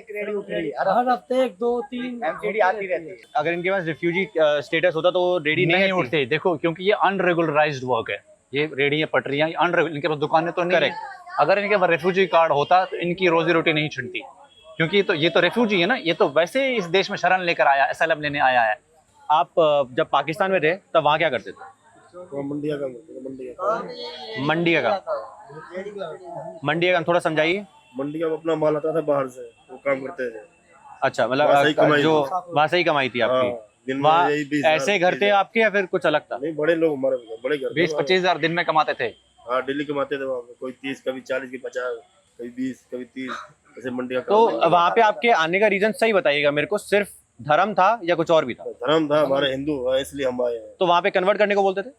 हर हफ्ते 1, 2, 3 एमसीडी आती रहती है। अगर इनके पास रिफ्यूजी स्टेटस होता तो रेडी नहीं नहीं उठते। देखो, क्योंकि ये अनरेगुलराइज्ड वर्क है, ये रेडियां पटरियां अनरेगुलर, इनके पास दुकानें तो नहीं है। अगर इनके पास रेफ्यूजी कार्ड होता तो इनकी रोजी रोटी नहीं छिड़ती, क्योंकि ये तो रेफ्यूजी है ना, ये तो वैसे ही इस देश में शरण लेकर आया, एसाइलम लेने आया है। आप जब पाकिस्तान में थे तब वहाँ क्या करते थे? वो मंडिया का मंडी का थोड़ा समझाइए। मंडी का अपना माल आता था बाहर से, वो काम करते थे। अच्छा, वहाँ से ही मतलब कमाई जो थी। वहाँ से ही कमाई थी हाँ, आपकी? दिन में वहाँ यही 20 ऐसे घर थे आपके या फिर कुछ अलग था? नहीं, बड़े लोग हमारे बड़े घर 20-25 हजार दिन में कमाते थे। हाँ, डेली कमाते थे वहाँ पे। कोई 30, कभी 40, कभी 50, कभी 20, कभी 30, ऐसे मंडी का तो काम। वहाँ पे आपके आने का रीजन सही बताइएगा मेरे को, सिर्फ धर्म था या कुछ और भी था? धर्म था, हमारे हिंदू है, इसलिए हम आए हैं। तो वहाँ पे कन्वर्ट करने को बोलते थे?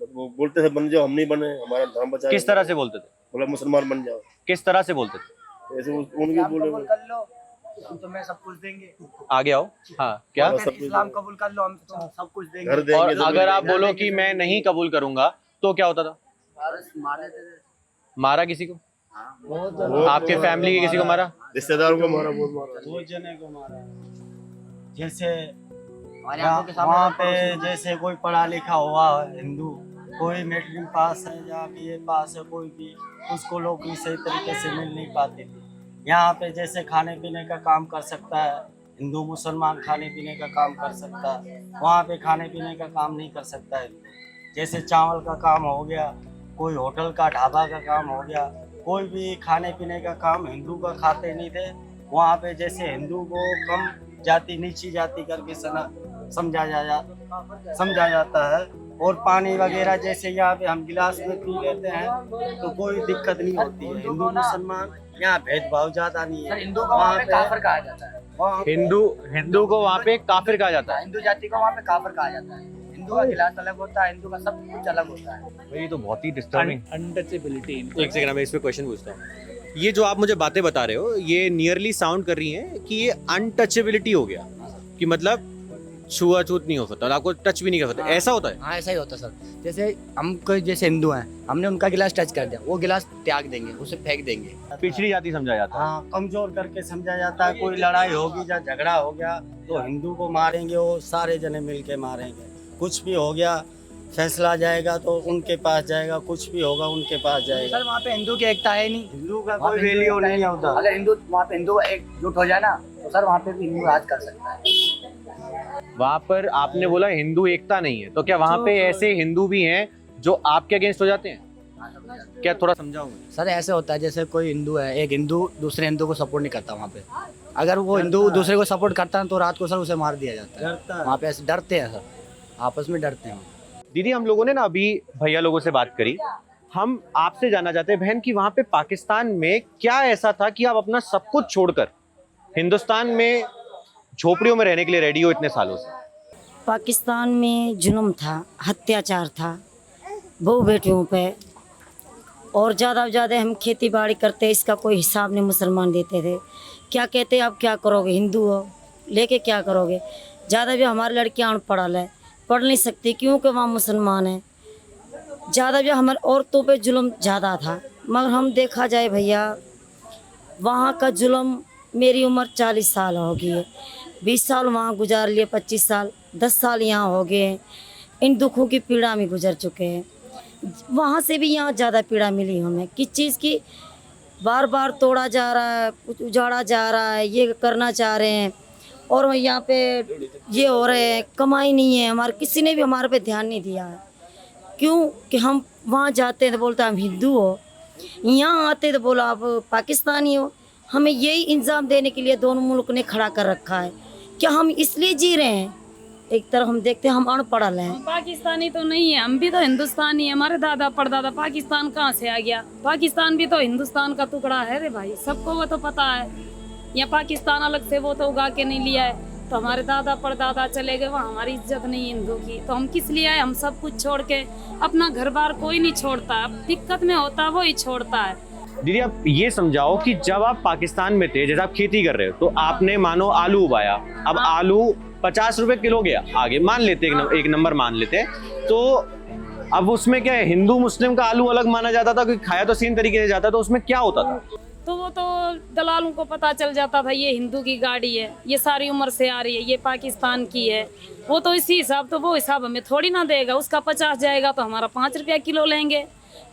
वो बोलते थे बन जाओ, हम नहीं बने, हमारा धर्म बचाओ। किस तरह से बोलते थे? बोला मुसलमान बन जाओ। किस तरह से बोलते थे? ऐसे उनके बोले हम तुम्हें सब कुछ देंगे, आगे आओ। हाँ, क्या? इस्लाम कबूल कर लो, हम तुम्हें सब कुछ देंगे। घर देंगे। और सब अगर आप देंगे। बोलो कि मैं नहीं कबूल करूंगा तो क्या होता था? मारा किसी को? आपके फैमिली के किसी को मारा? रिश्तेदारों को मारा, बहुत मारा। बहुत जने को मारा। जैसे वहाँ पे जैसे कोई पढ़ा लिखा हुआ हिंदू, कोई मैट्रिक पास है या बीए पास है, कोई भी, उसको नौकरी सही तरीके से मिल नहीं पाती थी। यहाँ पे जैसे खाने पीने का काम कर सकता है हिंदू, मुसलमान खाने पीने का काम कर सकता है, वहाँ पे खाने पीने का काम नहीं कर सकता है। जैसे चावल का काम हो गया, कोई होटल का ढाबा का काम हो गया, कोई भी खाने पीने का काम हिंदू का खाते नहीं थे। वहाँ पे जैसे हिंदू को कम जाति, नीची जाति करके समझा जाता है। और पानी वगैरह जैसे यहाँ पे हम गिलास में पी लेते हैं तो कोई दिक्कत नहीं होती है। हिंदू मुसलमान यहाँ भेदभाव ज्यादा नहीं है। हिंदू को वहाँ पे काफिर कहा जाता है। हिंदू को वहाँ पे काफिर कहा जाता है। हिंदू जाति को वहाँ पे काफिर कहा जाता है। हिंदू का गिलास अलग होता है, हिंदू का सब कुछ अलग होता है। ये तो बहुत ही डिस्टर्बिंग। अनटचेबिलिटी। एक सेकंड, मैं इस पे क्वेश्चन पूछता हूँ। ये जो आप मुझे बातें बता रहे हो, ये नियरली साउंड कर रही हैं कि ये अनटचेबिलिटी हो गया, कि मतलब छुआछूत नहीं हो सकता, आपको टच भी नहीं कर सकते, ऐसा होता है? हाँ ऐसा ही होता है सर। जैसे हम कोई जैसे हिंदू हैं, हमने उनका गिलास टच कर दिया, वो गिलास त्याग देंगे, उसे फेंक देंगे। पिछड़ी जाति समझा जाता है। हाँ, कमजोर करके समझा जाता है। कोई लड़ाई होगी या झगड़ा हो गया तो हिंदू को मारेंगे, वो सारे जने मिल के मारेंगे। कुछ भी हो गया, फैसला जाएगा तो उनके पास जाएगा, कुछ भी होगा उनके पास जाएगा। सर वहाँ पे हिंदू की एकता है नहीं, हिंदू का वहाँ कोई पे हिंदू वैल्यू एकता नहीं होता। अगर हिंदू वहाँ पे हिंदू एकजुट हो जाए ना तो सर वहाँ पे भी हिंदू राज कर सकता है। वहाँ पर आपने बोला हिंदू एकता नहीं है, तो क्या वहाँ पे ऐसे हिंदू भी हैं जो आपके अगेंस्ट हो जाते हैं? क्या थोड़ा समझाओगे? सर ऐसे होता है जैसे कोई हिंदू है, एक हिंदू दूसरे हिंदू को सपोर्ट नहीं करता वहाँ पे। अगर वो हिंदू दूसरे को सपोर्ट करता है तो रात को सर उसे मार दिया जाता है। वहाँ पे ऐसे डरते हैं सर, आपस में डरते हैं। दीदी, हम लोगों ने ना अभी भैया लोगों से बात करी, हम आपसे जानना चाहते हैं बहन कि वहाँ पे पाकिस्तान में क्या ऐसा था कि आप अपना सब कुछ छोड़कर हिंदुस्तान में झोपड़ियों में रहने के लिए रेडी हो इतने सालों से? पाकिस्तान में जुल्म था, अत्याचार था बहू बेटियों पे, और ज़्यादा से ज़्यादा हम खेती बाड़ी करते, इसका कोई हिसाब नहीं मुसलमान देते थे। क्या कहते आप क्या करोगे, हिंदू हो लेके क्या करोगे? ज़्यादा भी हमारी लड़कियाँ अनपढ़ है, पढ़ नहीं सकती क्योंकि वहाँ मुसलमान है। ज़्यादा भी हमारे औरतों पे जुल्म ज़्यादा था। मगर हम देखा जाए भैया, वहाँ का जुल्म, मेरी उम्र 40 साल हो गई है, 20 साल वहाँ गुजार लिए, 25 साल 10 साल यहाँ हो गए। इन दुखों की पीड़ा में गुजर चुके हैं। वहाँ से भी यहाँ ज़्यादा पीड़ा मिली हमें, किस चीज़ की? बार बार तोड़ा जा रहा है, कुछ उजाड़ा जा रहा है, ये करना चाह रहे हैं, और यहाँ पे ये हो रहे हैं, कमाई नहीं है हमारे, किसी ने भी हमारे पे ध्यान नहीं दिया है। क्यों कि हम वहाँ जाते हैं तो बोलता हम हिंदू हो, यहाँ आते तो बोला आप पाकिस्तानी हो। हमें यही इंतज़ाम देने के लिए दोनों मुल्क ने खड़ा कर रखा है। क्या हम इसलिए जी रहे हैं? एक तरफ हम देखते हैं हम अनपढ़ हैं। हम पाकिस्तानी तो नहीं है, हम भी तो हिंदुस्तानी है। हमारे दादा परदादा पाकिस्तान कहाँ से आ गया? पाकिस्तान भी तो हिंदुस्तान का टुकड़ा है रे भाई, सबको वो तो पता है। या पाकिस्तान अलग से वो तो उगा के नहीं लिया है, तो हमारे दादा परदादा चले गए वहाँ, हमारी इज्जत नहीं है हिंदू की, तो हम किस लिए आए? हम सब कुछ छोड़ के, अपना घर बार कोई नहीं छोड़ता, अब दिक्कत में होता है वो ही छोड़ता है। दीदी, आप ये समझाओ कि जब आप पाकिस्तान में थे, जैसे आप खेती कर रहे हो, तो आपने मानो आलू उगाया, अब आलू 50 रुपए किलो गया, आगे मान लेते एक नंबर मान लेते, तो अब उसमें क्या है, हिंदू मुस्लिम का आलू अलग माना जाता था क्योंकि खाया तो सेम तरीके से जाता, तो उसमें क्या होता था? तो वो तो दलालों को पता चल जाता था ये हिंदू की गाड़ी है, ये सारी उम्र से आ रही है, ये पाकिस्तान की है। वो तो इसी हिसाब, तो वो हिसाब हमें थोड़ी ना देगा, उसका 50 जाएगा तो हमारा 5 रुपया किलो लेंगे।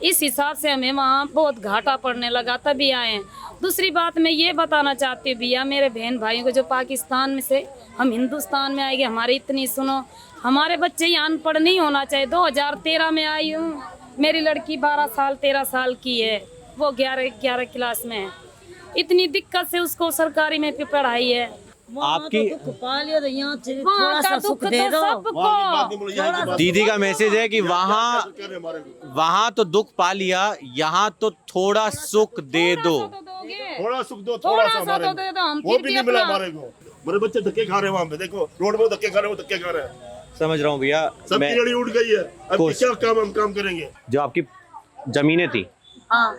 इस हिसाब से हमें वहाँ बहुत घाटा पड़ने लगा, तभी आए हैं। दूसरी बात मैं ये बताना चाहती हूँ भैया, मेरे बहन भाइयों को जो पाकिस्तान में से हम हिंदुस्तान में आएंगे, हमारी इतनी सुनो, हमारे बच्चे यहाँ अनपढ़ नहीं होना चाहिए। 2013 में आई हूँ, मेरी लड़की 12 साल 13 साल की है, वो 11 क्लास में है। इतनी दिक्कत से उसको सरकारी में पढ़ाई है। आपकी वहाँ का दुख तो सबको। दीदी का मैसेज है कि वहाँ तो दुख पा लिया, यहाँ तो थोड़ा सुख दे दो। थोड़ा सुख दो, थोड़ा सा हमारे दे दो, हम वो भी नहीं मिला हमारे को। मेरे बच्चे धक्के खा रहे हैं वहाँ पे, देखो रोड में धक्के खा रहे हैं, वो धक्के खा रहे हैं। समझ रहा हूँ भैया, सबकी लड़ी उठ गई है, अब क्या काम हम काम करेंगे? जो आपकी जमीनें थी, हाँ,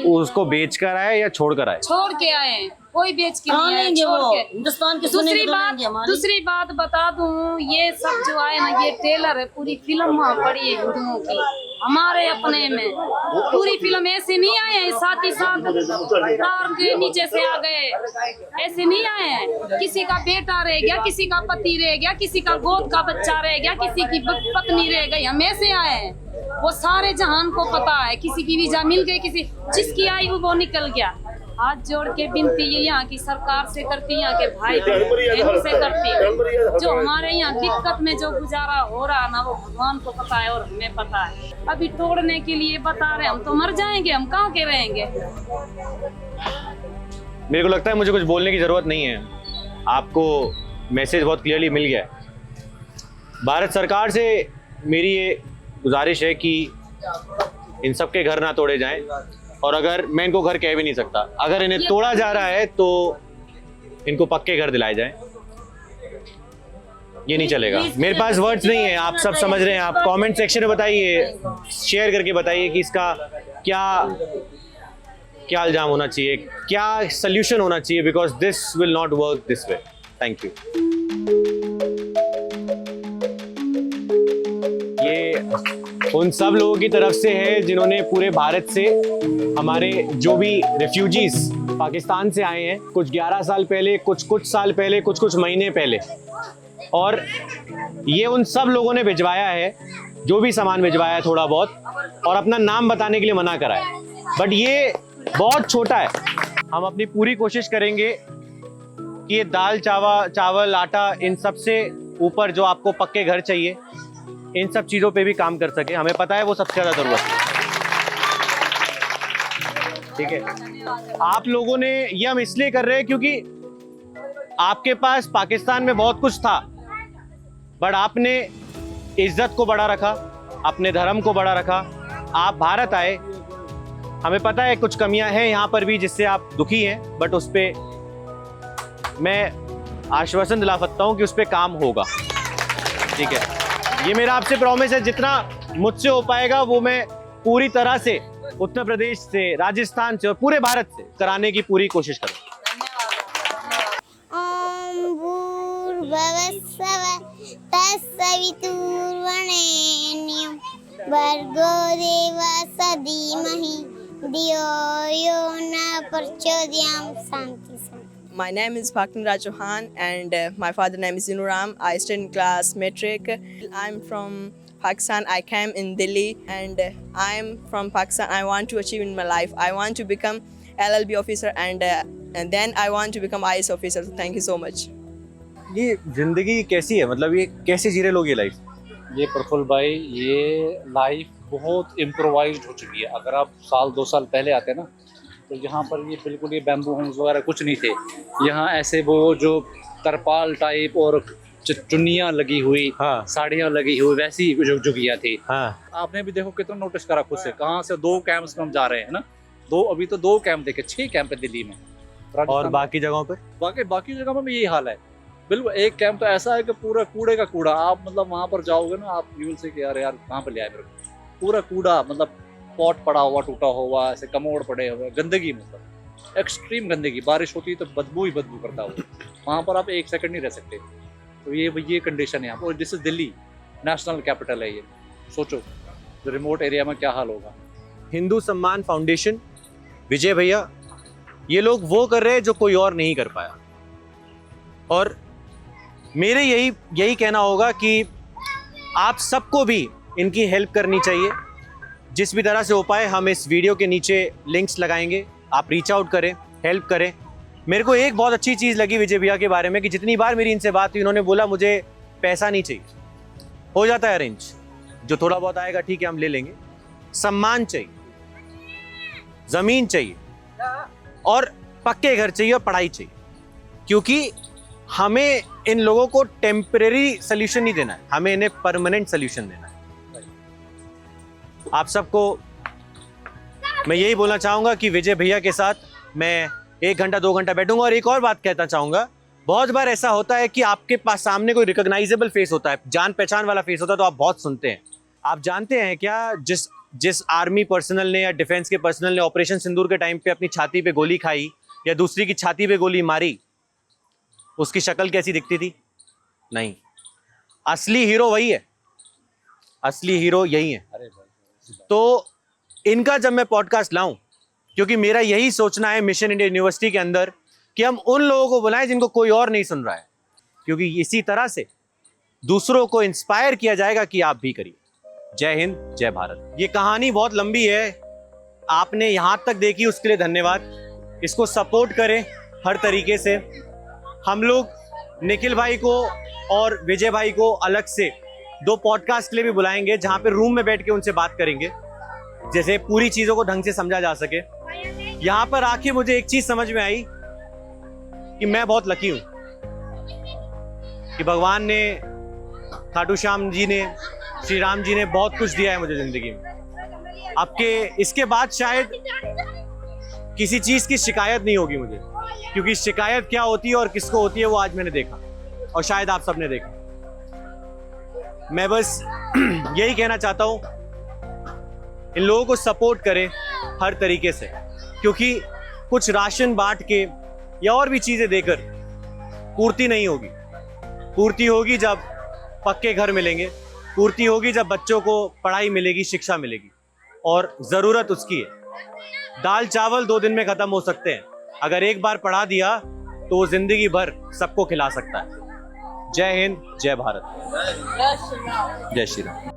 उसको बेच कर आए या छोड़ कर आए? छोड़ के आए, कोई बेच के नहीं आए, छोड़ के। हिंदुस्तान के दूसरी बात बता दूं, ये सब जो आए ना, ये ट्रेलर है, पूरी फिल्म वहाँ पड़ी है हिंदुओं की, हमारे अपने में पूरी फिल्म। ऐसे नहीं आए हैं साथ ही साथ कार के नीचे से आ गए, ऐसे नहीं आए हैं। किसी का बेटा रह गया, किसी का पति रह गया, किसी का गोद का बच्चा रह गया, किसी की पत्नी रह गई, हम ऐसे आए हैं। वो सारे जहान को पता है, किसी की वीजा मिल गई, किसी जिसकी आई वो निकल गया। हाथ जोड़ के विनती ये यहाँ की सरकार से करती, यहाँ के भाई बहनों से करती है। जो हमारे यहाँ दिक्कत में जो गुजारा हो रहा ना, वो भगवान को पता है और हमें पता है। अभी तोड़ने के लिए बता रहे, हम तो मर जाएंगे, हम कहाँ के रहेंगे। मेरे को लगता है मुझे कुछ बोलने की जरूरत नहीं है, आपको मैसेज बहुत क्लियरली मिल गया है। भारत सरकार से मेरी ये गुजारिश है कि इन सबके घर ना तोड़े जाएं, और अगर मैं इनको घर कह भी नहीं सकता, अगर इन्हें तोड़ा जा रहा है तो इनको पक्के घर दिलाए जाएं। ये नहीं चलेगा, मेरे पास वर्ड्स नहीं है, आप सब समझ रहे हैं। आप कमेंट सेक्शन में बताइए, शेयर करके बताइए कि इसका क्या इल्जाम होना चाहिए, क्या सल्यूशन होना चाहिए, because this will not work this way. Thank you. उन सब लोगों की तरफ से है जिन्होंने पूरे भारत से, हमारे जो भी रेफ्यूजीज पाकिस्तान से आए हैं, कुछ 11 साल पहले, कुछ साल पहले, कुछ महीने पहले, और ये उन सब लोगों ने भिजवाया है जो भी सामान भिजवाया है थोड़ा बहुत, और अपना नाम बताने के लिए मना करा है। बट ये बहुत छोटा है। हम अपनी पूरी कोशिश करेंगे कि ये दाल चावल आटा, इन सब से ऊपर जो आपको पक्के घर चाहिए, इन सब चीज़ों पे भी काम कर सके। हमें पता है वो सबसे ज़्यादा ज़रूरत है। ठीक है, आप लोगों ने ये हम इसलिए कर रहे हैं क्योंकि आपके पास पाकिस्तान में बहुत कुछ था, बट आपने इज्जत को बड़ा रखा, अपने धर्म को बड़ा रखा, आप भारत आए। हमें पता है कुछ कमियां हैं यहाँ पर भी जिससे आप दुखी हैं, बट उस पर मैं आश्वासन दिला सकता हूँ कि उस पर काम होगा। ठीक है, ये मेरा आपसे प्रॉमिस है, जितना मुझसे हो पाएगा वो मैं पूरी तरह से उत्तर प्रदेश से, राजस्थान से और पूरे भारत से कराने की पूरी कोशिश करूँ। My name is Bhaktinraj Chauhan and my father's name is Zinuram. I studied in class metric. I'm from Pakistan. I came in Delhi and I'm from Pakistan. I want to achieve in my life. I want to become LLB officer and then I want to become IAS officer. So thank you so much. ये जिंदगी कैसी है, मतलब ये कैसे जी रहे लोग ये लाइफ? ये प्रफुल्ल भाई, ये लाइफ बहुत इम्प्रोवाइज्ड हो चुकी है। अगर आप 2 साल पहले आते ना, तो यहाँ पर ये बिल्कुल ये बैम्बू होम्स वगैरह कुछ नहीं थे। यहाँ ऐसे वो जो तरपाल टाइप और चुन्नियाँ लगी हुई, हाँ, साड़ियाँ लगी हुई, वैसी झुग्गियाँ थी। हाँ। आपने भी देखो कितना नोटिस करा खुद से, कहाँ से 2 कैंप्स में हम जा रहे हैं ना, अभी तो 2 कैंप देखे, 6 कैंप है दिल्ली में, और बाकी जगहों पर बाकी जगह में भी यही हाल है। बिल्कुल, एक कैंप तो ऐसा है कि पूरा कूड़े का कूड़ा। आप मतलब वहाँ पर जाओगे ना, आप यूल से कि यार कहाँ पे ले आए मेरे को, पूरा कूड़ा, मतलब पॉट पड़ा हुआ, टूटा हुआ, ऐसे कमोड़ पड़े हुए, गंदगी, मतलब एक्सट्रीम गंदगी। बारिश होती है तो बदबू ही बदबू करता हो, वहाँ पर आप 1 सेकंड नहीं रह सकते। तो ये कंडीशन है यहाँ पर। This is Delhi, national capital है ये। सोचो जो रिमोट एरिया में क्या हाल होगा। हिंदू सम्मान फाउंडेशन, विजय भैया, ये लोग वो कर रहे हैं जो कोई और नहीं कर पाया, और मेरे यही कहना होगा कि आप सबको भी इनकी हेल्प करनी चाहिए जिस भी तरह से हो पाए। हम इस वीडियो के नीचे लिंक्स लगाएंगे, आप रीच आउट करें, हेल्प करें। मेरे को एक बहुत अच्छी चीज़ लगी विजय भैया के बारे में कि जितनी बार मेरी इनसे बात हुई, इन्होंने बोला मुझे पैसा नहीं चाहिए, हो जाता है अरेंज, जो थोड़ा बहुत आएगा ठीक है हम ले लेंगे। सम्मान चाहिए, ज़मीन चाहिए, और पक्के घर चाहिए, और पढ़ाई चाहिए, क्योंकि हमें इन लोगों को टेम्परेरी सोल्यूशन नहीं देना है, हमें इन्हें परमानेंट सोल्यूशन देना है। आप सबको मैं यही बोलना चाहूँगा कि विजय भैया के साथ मैं 1 घंटा 2 घंटा बैठूंगा। और एक और बात कहना चाहूँगा, बहुत बार ऐसा होता है कि आपके पास सामने कोई रिकॉग्नाइजेबल फेस होता है, जान पहचान वाला फेस होता है, तो आप बहुत सुनते हैं। आप जानते हैं क्या, जिस आर्मी पर्सनल ने या डिफेंस के पर्सनल ने ऑपरेशन सिंदूर के टाइम पे अपनी छाती पे गोली खाई या दूसरी की छाती पे गोली मारी, उसकी शक्ल कैसी दिखती थी? नहीं, असली हीरो वही है, असली हीरो यही है। तो इनका जब मैं पॉडकास्ट लाऊं, क्योंकि मेरा यही सोचना है मिशन इंडिया यूनिवर्सिटी के अंदर कि हम उन लोगों को बुलाएं जिनको कोई और नहीं सुन रहा है, क्योंकि इसी तरह से दूसरों को इंस्पायर किया जाएगा कि आप भी करिए। जय हिंद, जय भारत। ये कहानी बहुत लंबी है, आपने यहाँ तक देखी उसके लिए धन्यवाद। इसको सपोर्ट करें हर तरीके से। हम लोग निखिल भाई को और विजय भाई को अलग से 2 पॉडकास्ट के लिए भी बुलाएंगे, जहाँ पे रूम में बैठ के उनसे बात करेंगे, जैसे पूरी चीज़ों को ढंग से समझा जा सके। यहाँ पर आके मुझे एक चीज़ समझ में आई कि मैं बहुत लकी हूँ कि भगवान ने, खाटू श्याम जी ने, श्री राम जी ने बहुत कुछ दिया है मुझे ज़िंदगी में। आपके इसके बाद शायद किसी चीज़ की शिकायत नहीं होगी मुझे, क्योंकि शिकायत क्या होती है और किसको होती है वो आज मैंने देखा, और शायद आप सबने देखा। मैं बस यही कहना चाहता हूँ, इन लोगों को सपोर्ट करें हर तरीके से, क्योंकि कुछ राशन बांट के या और भी चीज़ें देकर पूर्ति नहीं होगी। पूर्ति होगी जब पक्के घर मिलेंगे, पूर्ति होगी जब बच्चों को पढ़ाई मिलेगी, शिक्षा मिलेगी, और ज़रूरत उसकी है। दाल चावल 2 दिन में ख़त्म हो सकते हैं, अगर एक बार पढ़ा दिया तो वो ज़िंदगी भर सबको खिला सकता है। जय हिंद, जय भारत, जय श्री राम।